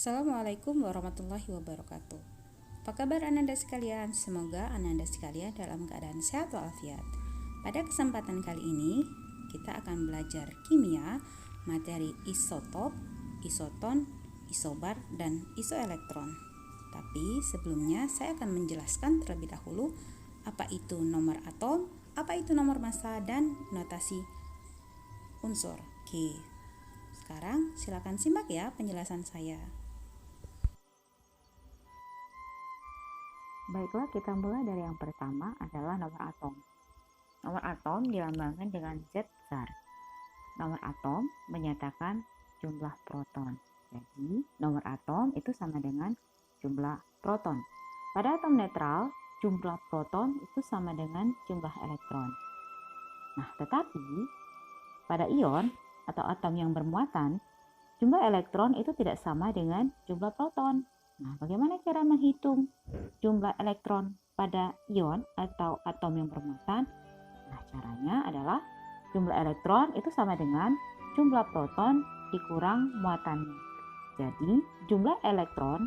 Assalamualaikum warahmatullahi wabarakatuh. Apa kabar Ananda sekalian? Semoga Ananda sekalian dalam keadaan sehat walafiat. Pada kesempatan kali ini, kita akan belajar kimia, materi isotop, isoton, isobar, dan isoelektron. Tapi sebelumnya saya akan menjelaskan terlebih dahulu apa itu nomor atom, apa itu nomor massa, dan notasi unsur. Oke. Sekarang silakan simak ya penjelasan saya. Baiklah, kita mulai dari yang pertama adalah nomor atom. Nomor atom dilambangkan dengan Z besar. Nomor atom menyatakan jumlah proton. Jadi, nomor atom itu sama dengan jumlah proton. Pada atom netral, jumlah proton itu sama dengan jumlah elektron. Nah, tetapi pada ion atau atom yang bermuatan, jumlah elektron itu tidak sama dengan jumlah proton. Nah, bagaimana cara menghitung jumlah elektron pada ion atau atom yang bermuatan? Nah, caranya adalah jumlah elektron itu sama dengan jumlah proton dikurang muatannya. Jadi, jumlah elektron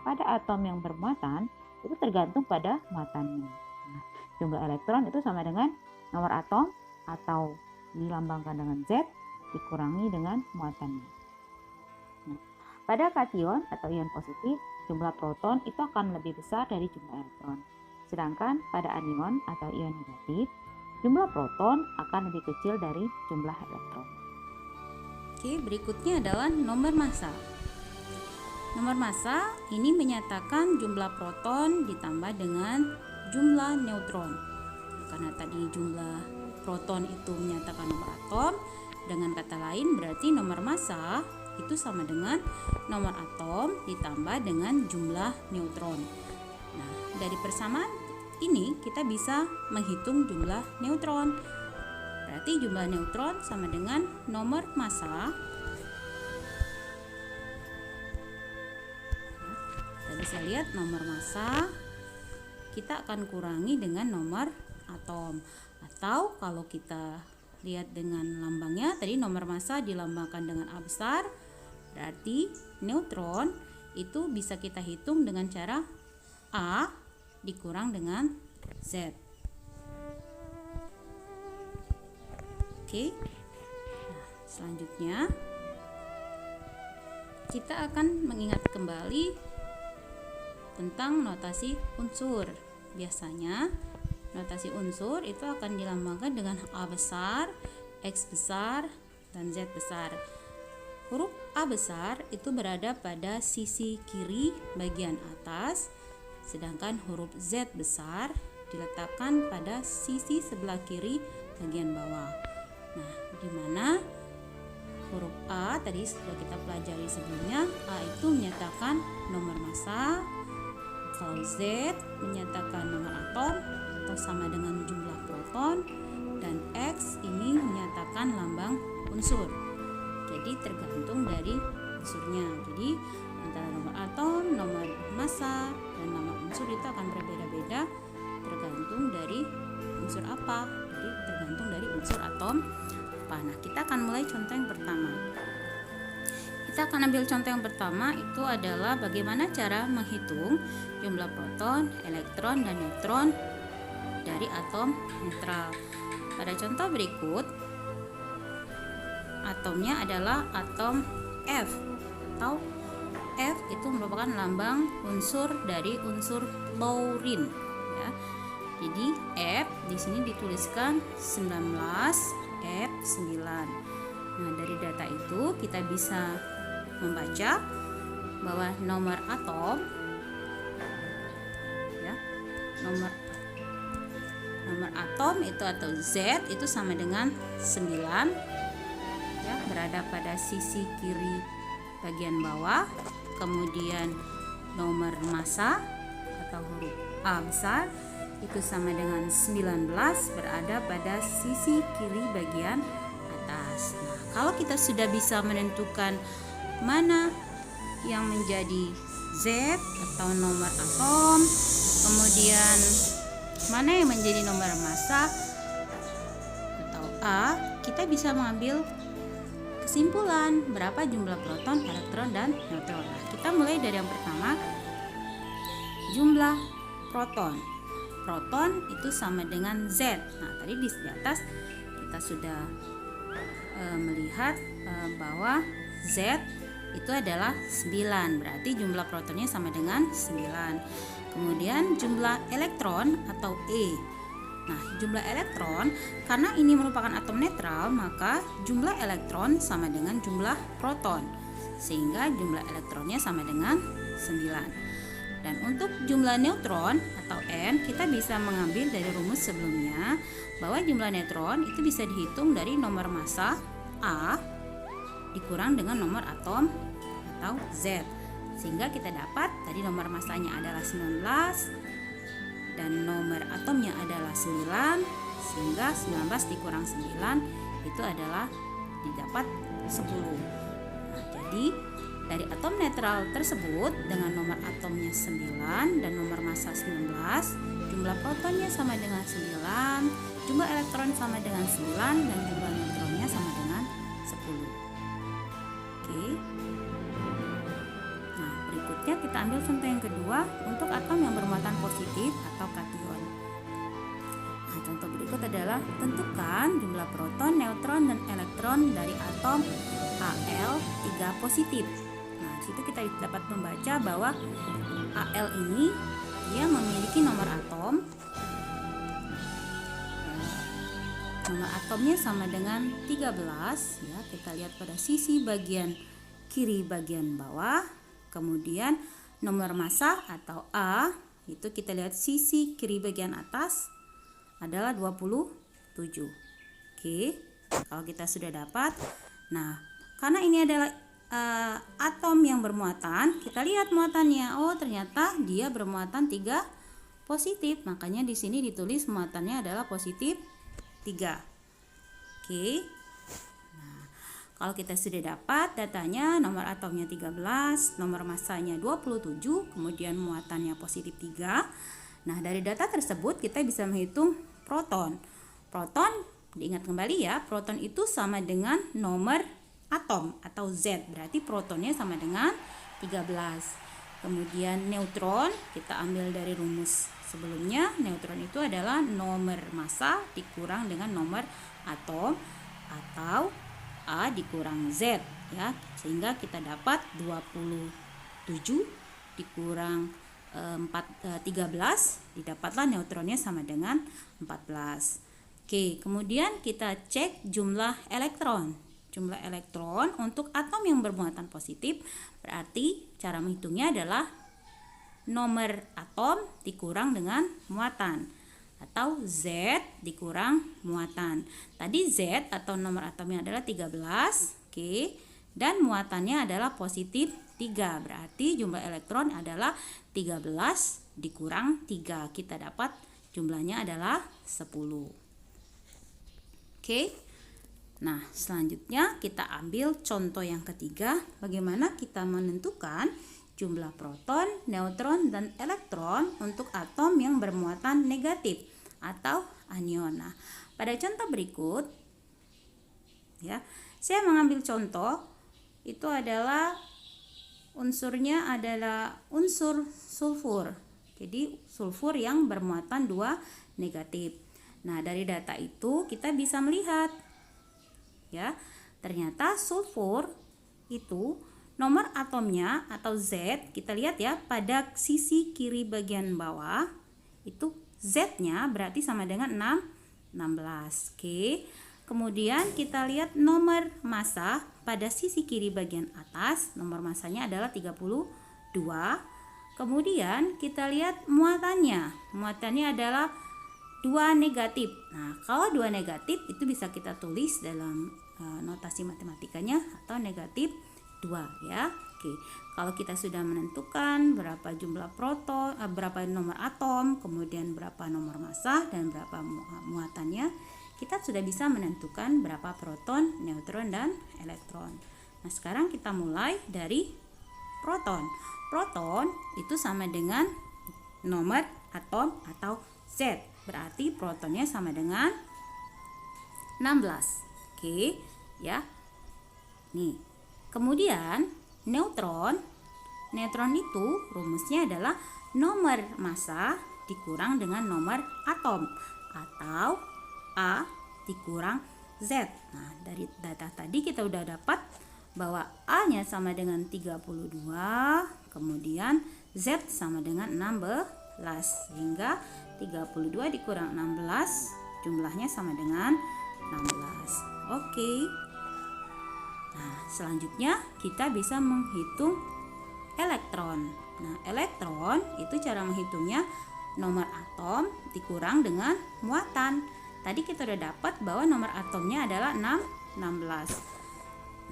pada atom yang bermuatan itu tergantung pada muatannya. Nah, jumlah elektron itu sama dengan nomor atom atau dilambangkan dengan Z dikurangi dengan muatannya. Nah, pada kation atau ion positif, jumlah proton itu akan lebih besar dari jumlah elektron. Sedangkan pada anion atau ion negatif, jumlah proton akan lebih kecil dari jumlah elektron. Oke, berikutnya adalah nomor massa. Nomor massa ini menyatakan jumlah proton ditambah dengan jumlah neutron. Karena tadi jumlah proton itu menyatakan nomor atom, dengan kata lain berarti nomor massa itu sama dengan nomor atom ditambah dengan jumlah neutron. Nah, dari persamaan ini kita bisa menghitung jumlah neutron. Berarti jumlah neutron sama dengan nomor massa. Kita bisa lihat nomor massa kita akan kurangi dengan nomor atom. Atau kalau kita lihat dengan lambangnya, tadi nomor massa dilambangkan dengan A besar, berarti neutron itu bisa kita hitung dengan cara A dikurang dengan Z. Oke. Nah, selanjutnya kita akan mengingat kembali tentang notasi unsur. Biasanya notasi unsur itu akan dilambangkan dengan A besar, X besar, dan Z besar. Huruf A besar itu berada pada sisi kiri bagian atas, sedangkan huruf Z besar diletakkan pada sisi sebelah kiri bagian bawah. Nah, di mana huruf A tadi sudah kita pelajari sebelumnya, A itu menyatakan nomor massa, kalau Z menyatakan nomor atom atau sama dengan jumlah proton, dan X ini menyatakan lambang unsur. Jadi tergantung dari unsurnya. Jadi antara nomor atom, nomor massa, dan nomor unsur itu akan berbeda-beda tergantung dari unsur apa. Jadi tergantung dari unsur atom apa. Nah, kita akan mulai contoh yang pertama. Kita akan ambil contoh yang pertama, itu adalah bagaimana cara menghitung jumlah proton, elektron, dan neutron dari atom netral. Pada contoh berikut, atomnya adalah atom F, atau F itu merupakan lambang unsur dari unsur fluorine ya. Jadi F di sini dituliskan 19F9. Nah, dari data itu kita bisa membaca bahwa nomor atom ya, nomor atom itu atau Z itu sama dengan 9 ya, berada pada sisi kiri bagian bawah. Kemudian nomor massa atau huruf A besar itu sama dengan 19, berada pada sisi kiri bagian atas. Nah, kalau kita sudah bisa menentukan mana yang menjadi Z atau nomor atom, kemudian mana yang menjadi nomor massa atau A, kita bisa mengambil kesimpulan berapa jumlah proton, elektron, dan neutron. Nah, kita mulai dari yang pertama, jumlah proton. Proton itu sama dengan Z. Nah, tadi di atas kita sudah melihat bahwa Z itu adalah 9, berarti jumlah protonnya sama dengan 9. Kemudian jumlah elektron atau E. Nah, jumlah elektron, karena ini merupakan atom netral, maka jumlah elektron sama dengan jumlah proton, sehingga jumlah elektronnya sama dengan 9. Dan untuk jumlah neutron atau N, kita bisa mengambil dari rumus sebelumnya bahwa jumlah neutron itu bisa dihitung dari nomor massa A dikurang dengan nomor atom atau Z, sehingga kita dapat tadi nomor massanya adalah 19 dan nomor atomnya adalah 9, sehingga 19 dikurang 9 itu adalah didapat 10. Nah, jadi dari atom netral tersebut dengan nomor atomnya 9 dan nomor massa 19, jumlah protonnya sama dengan 9, jumlah elektron sama dengan 9, dan jumlah neutronnya sama dengan 10. Oke. Nah, berikutnya kita ambil contoh yang kedua untuk atom yang bermuatan positif atau kation. Nah, contoh berikut adalah tentukan jumlah proton, neutron, dan elektron dari atom Al3 positif. Nah, situ kita dapat membaca bahwa Al ini dia memiliki nomor atom. Nomor atomnya sama dengan 13 ya. Kita lihat pada sisi bagian kiri bagian bawah. Kemudian nomor massa atau A itu kita lihat sisi kiri bagian atas adalah 27. Oke, kalau kita sudah dapat. Nah, karena ini adalah atom yang bermuatan, kita lihat muatannya. Oh, ternyata dia bermuatan 3 positif. Makanya di sini ditulis muatannya adalah positif 3. Oke. Nah, kalau kita sudah dapat datanya, nomor atomnya 13, nomor massanya 27, kemudian muatannya positif 3. Nah, dari data tersebut kita bisa menghitung proton. Proton, diingat kembali ya, proton itu sama dengan nomor atom atau Z, berarti protonnya sama dengan 13. Kemudian neutron, kita ambil dari rumus sebelumnya, neutron itu adalah nomor massa dikurang dengan nomor atom atau A dikurang Z ya, sehingga kita dapat 27 dikurang 13, didapatlah neutronnya sama dengan 14. Oke, kemudian kita cek jumlah elektron. Jumlah elektron untuk atom yang bermuatan positif, berarti cara menghitungnya adalah nomor atom dikurang dengan muatan atau Z dikurang muatan. Tadi Z atau nomor atomnya adalah 13, oke, dan muatannya adalah positif 3. Berarti jumlah elektron adalah 13 dikurang 3. Kita dapat jumlahnya adalah 10. Oke. Nah, selanjutnya kita ambil contoh yang ketiga, bagaimana kita menentukan jumlah proton, neutron, dan elektron untuk atom yang bermuatan negatif atau anion. Nah, pada contoh berikut ya, saya mengambil contoh itu adalah unsurnya adalah unsur sulfur. Jadi sulfur yang bermuatan 2 negatif. Nah, dari data itu kita bisa melihat ya, ternyata sulfur itu nomor atomnya atau Z, kita lihat ya pada sisi kiri bagian bawah itu Z-nya berarti sama dengan 16. Oke. Kemudian kita lihat nomor massa pada sisi kiri bagian atas, nomor massanya adalah 32. Kemudian kita lihat muatannya. Muatannya adalah 2 negatif. Nah, kalau 2 negatif itu bisa kita tulis dalam notasi matematikanya atau negatif 2 ya. Oke. Kalau kita sudah menentukan berapa jumlah proton, berapa nomor atom, kemudian berapa nomor massa dan berapa muatannya, kita sudah bisa menentukan berapa proton, neutron, dan elektron. Nah, sekarang kita mulai dari proton. Proton itu sama dengan nomor atom atau Z. Berarti protonnya sama dengan 16. Oke, ya. Nih. Kemudian neutron itu rumusnya adalah nomor massa dikurang dengan nomor atom atau A dikurang Z. Nah, dari data tadi kita udah dapat bahwa A-nya sama dengan 32, kemudian Z sama dengan 16, sehingga 32 dikurang 16 jumlahnya sama dengan 16. Oke. Nah, selanjutnya kita bisa menghitung elektron. Nah, elektron itu cara menghitungnya nomor atom dikurang dengan muatan. Tadi kita udah dapat bahwa nomor atomnya adalah 16.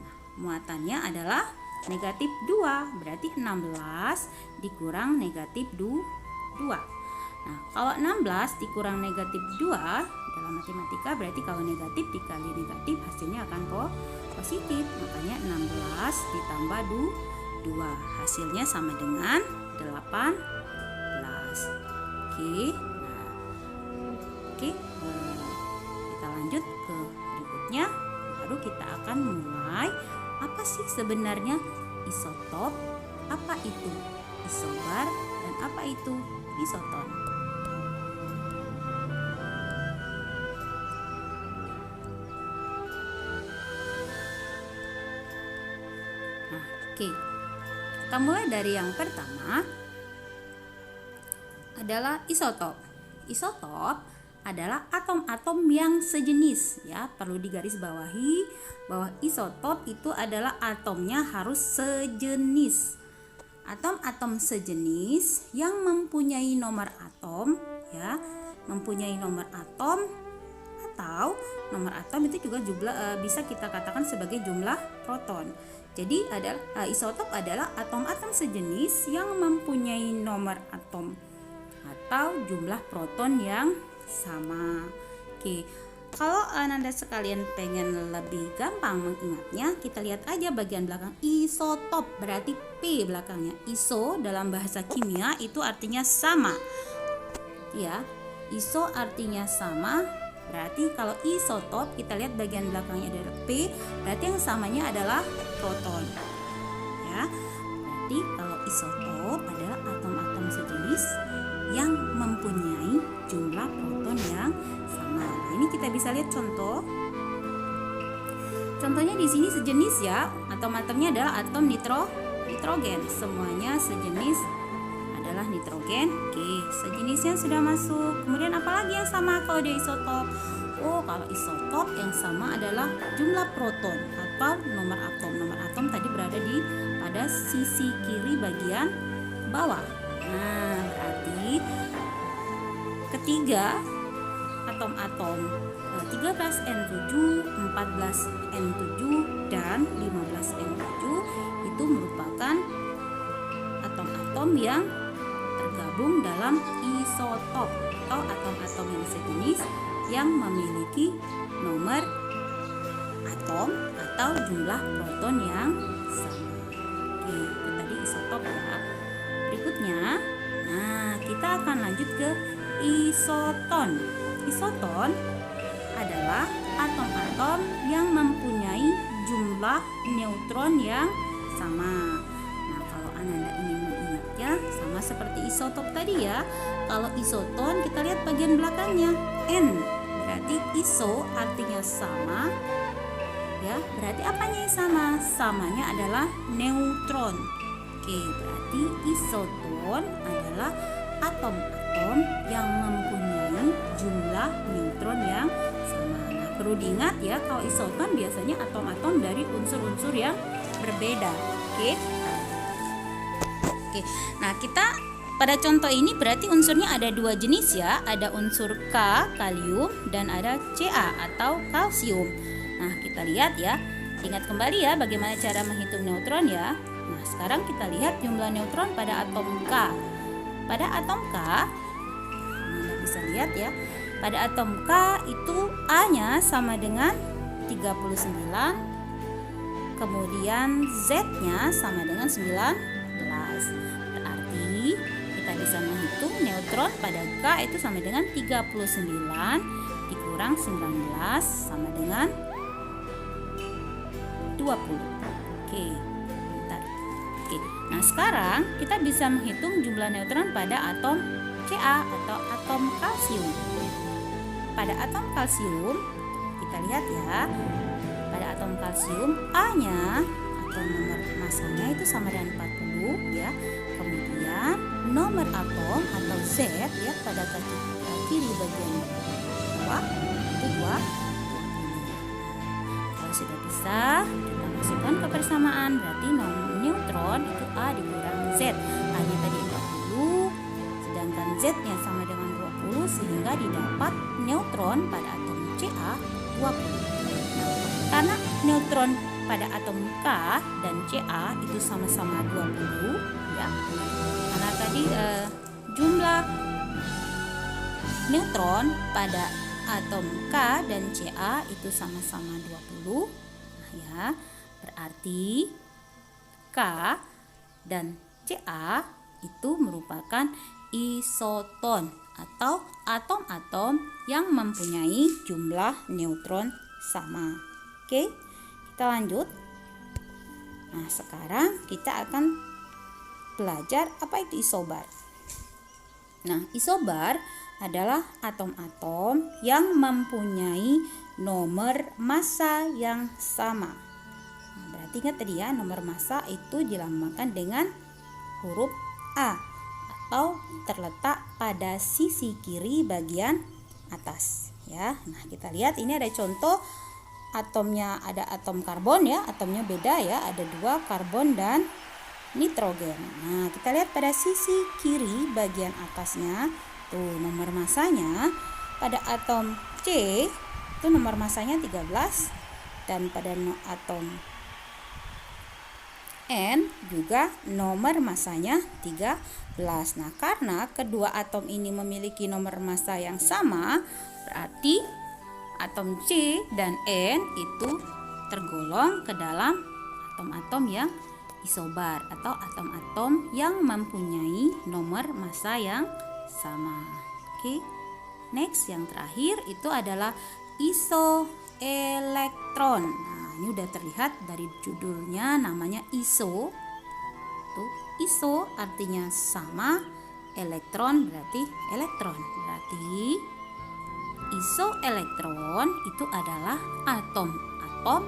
Nah, muatannya adalah negatif 2, berarti 16 dikurang negatif 2. Nah, kalau 16 dikurang negatif 2 dalam matematika berarti kalau negatif dikali negatif hasilnya akan positif. Makanya 16 ditambah 2 hasilnya sama dengan 18. Oke, kita lanjut ke berikutnya. Baru kita akan mulai apa sih sebenarnya isotop, apa itu isobar, dan apa itu isoton. Oke, kita mulai dari yang pertama adalah isotop. Isotop adalah atom-atom yang sejenis, ya. Perlu digarisbawahi bahwa isotop itu adalah atomnya harus sejenis. Atom-atom sejenis yang mempunyai nomor atom, ya, mempunyai nomor atom, atau nomor atom itu juga bisa kita katakan sebagai jumlah proton. Jadi isotop adalah atom-atom sejenis yang mempunyai nomor atom atau jumlah proton yang sama. Oke, kalau Anda sekalian pengen lebih gampang mengingatnya, kita lihat aja bagian belakang isotop, berarti P belakangnya. Iso dalam bahasa kimia itu artinya sama, ya. Iso artinya sama. Berarti kalau isotop kita lihat bagian belakangnya adalah P, berarti yang samanya adalah proton. Ya. Berarti kalau isotop adalah atom-atom sejenis yang mempunyai jumlah proton yang sama. Nah, ini kita bisa lihat contoh. Contohnya di sini sejenis, ya. Atom-atomnya adalah atom nitrogen. Semuanya sejenis adalah nitrogen. Oke, sejenisnya sudah masuk. Kemudian apalagi yang sama kalau dia isotop? Oh, kalau isotop yang sama adalah jumlah proton atau nomor atom. Nomor atom tadi berada pada sisi kiri bagian bawah. Nah, berarti ketiga atom-atom 13N7, 14N7, dan 15N7 itu merupakan atom-atom yang tergabung dalam isotop atau atom-atom yang sejenis yang memiliki nomor atom atau jumlah proton yang sama. Oke, itu tadi isotop, ya. Berikutnya, nah kita akan lanjut ke isoton. Isoton adalah atom-atom yang mempunyai jumlah neutron yang sama. Nah, kalau Anda ingin mengingatnya, sama seperti isotop tadi, ya. Kalau isoton kita lihat bagian belakangnya N, berarti iso artinya sama, ya. Berarti apanya yang sama? Samanya adalah neutron. Oke, berarti isoton adalah atom-atom yang mempunyai jumlah neutron yang sama. Nah, perlu diingat, ya, kalau isoton biasanya atom-atom dari unsur-unsur yang berbeda. Oke. Nah, kita pada contoh ini berarti unsurnya ada dua jenis, ya. Ada unsur K, kalium, dan ada Ca atau kalsium. Nah, kita lihat, ya. Ingat kembali, ya, bagaimana cara menghitung neutron, ya. Nah, sekarang kita lihat jumlah neutron pada atom K. Pada atom K, Anda bisa lihat, ya. Pada atom K itu A-nya sama dengan 39, kemudian Z-nya sama dengan 19. Berarti kita bisa menghitung neutron pada K itu sama dengan 39 dikurang 19 sama dengan 20. Oke, bentar. Oke. Nah, sekarang kita bisa menghitung jumlah neutron pada atom Ca atau atom kalsium. Pada atom kalsium, kita lihat ya. Pada atom kalsium, A-nya atau nomor masanya itu sama dengan 40 ya. Kemudian nomor atom atau Z ya pada kaki kiri bagian bawah itu 2. Kalau sudah bisa, kita masukkan ke persamaan, berarti neutron itu A dikurang Z. A-nya tadi 40, sedangkan Z-nya sama dengan 20 sehingga didapat neutron pada atom Ca 20. Karena neutron pada atom K dan Ca itu sama-sama 20 ya. Karena tadi jumlah neutron pada atom K dan Ca itu sama-sama 20. Nah, ya, berarti K dan Ca itu merupakan isoton atau atom-atom yang mempunyai jumlah neutron sama. Oke, kita lanjut. Nah, sekarang kita akan belajar apa itu isobar. Nah, isobar adalah atom-atom yang mempunyai nomor massa yang sama. Nah, berarti ingat tadi ya, nomor massa itu dilambangkan dengan huruf A atau terletak pada sisi kiri bagian atas ya. Nah, kita lihat ini ada contoh atomnya, ada atom karbon ya, atomnya beda ya, ada 2 karbon dan nitrogen. Nah, kita lihat pada sisi kiri bagian atasnya tuh nomor masanya. Pada atom C itu nomor masanya 13 dan pada atom N juga nomor masanya 13. Nah, karena kedua atom ini memiliki nomor massa yang sama, berarti atom C dan N itu tergolong ke dalam atom-atom yang isobar atau atom-atom yang mempunyai nomor massa yang sama. Oke. Next, yang terakhir itu adalah isoelektron. Nah, ini udah terlihat dari judulnya, namanya iso. Tuh, iso artinya sama, elektron berarti elektron. Berarti isoelektron itu adalah atom-atom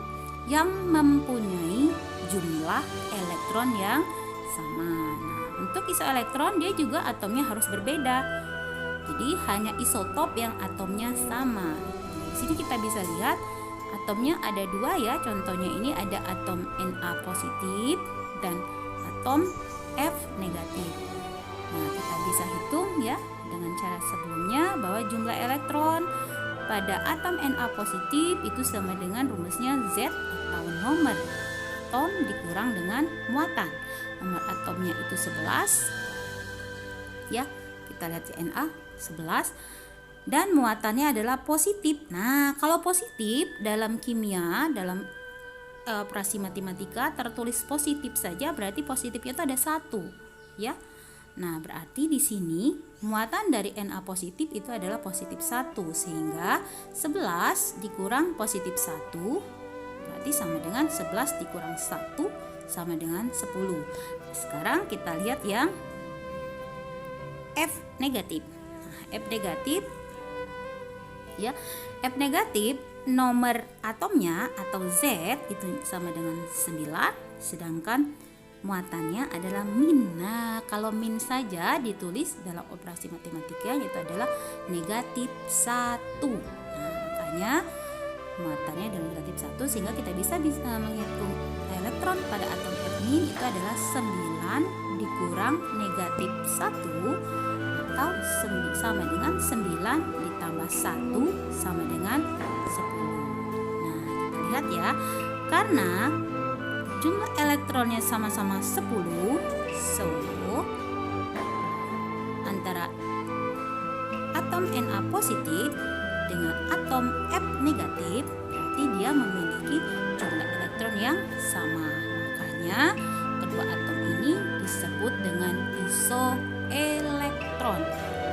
yang mempunyai jumlah elektron yang sama. Nah, untuk isoelektron dia juga atomnya harus berbeda. Jadi hanya isotop yang atomnya sama. Di sini kita bisa lihat atomnya ada 2 ya. Contohnya ini ada atom Na positif dan atom F negatif. Nah, kita bisa hitung ya dengan cara sebelumnya bahwa jumlah elektron pada atom Na positif itu sama dengan rumusnya Z atau nomor atom dikurang dengan muatan. Nomor atomnya itu 11 ya, kita lihat Na 11 dan muatannya adalah positif. Nah, kalau positif dalam kimia, dalam operasi matematika tertulis positif saja, berarti positifnya itu ada 1 ya. Nah, berarti di sini muatan dari Na positif itu adalah positif 1, sehingga 11 dikurang positif 1 berarti sama dengan 11 dikurang 1 sama dengan 10. Sekarang kita lihat yang F negatif. Nah, F negatif ya, F negatif nomor atomnya atau Z itu sama dengan 9, sedangkan muatannya adalah min. Nah, kalau min saja ditulis dalam operasi matematika yaitu adalah negatif 1. Nah, makanya muatannya adalah negatif 1 sehingga kita bisa menghitung elektron pada atom F min itu adalah 9 dikurang negatif 1 atau sama dengan 9 ditambah 1 sama dengan 10. Nah, kita lihat ya, karena jumlah elektronnya sama-sama 10, so antara atom Na positif dengan atom F negatif berarti dia memiliki jumlah elektron yang sama. Makanya kedua atom ini disebut dengan isoelektron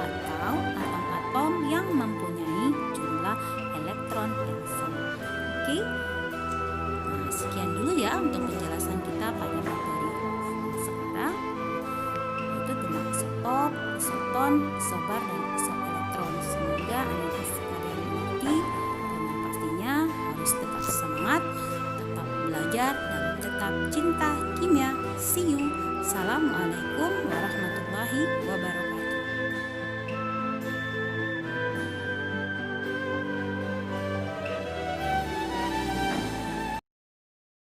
atau atom-atom yang mempunyai jumlah elektron yang sama. Oke. Nah, sekian dulu ya untuk penjelasan kita proton, isobar, dan isoelektron. Semoga anak-anak sekalian mengerti, dan yang pastinya harus tetap semangat, tetap belajar, dan tetap cinta kimia. See you. Assalamualaikum warahmatullahi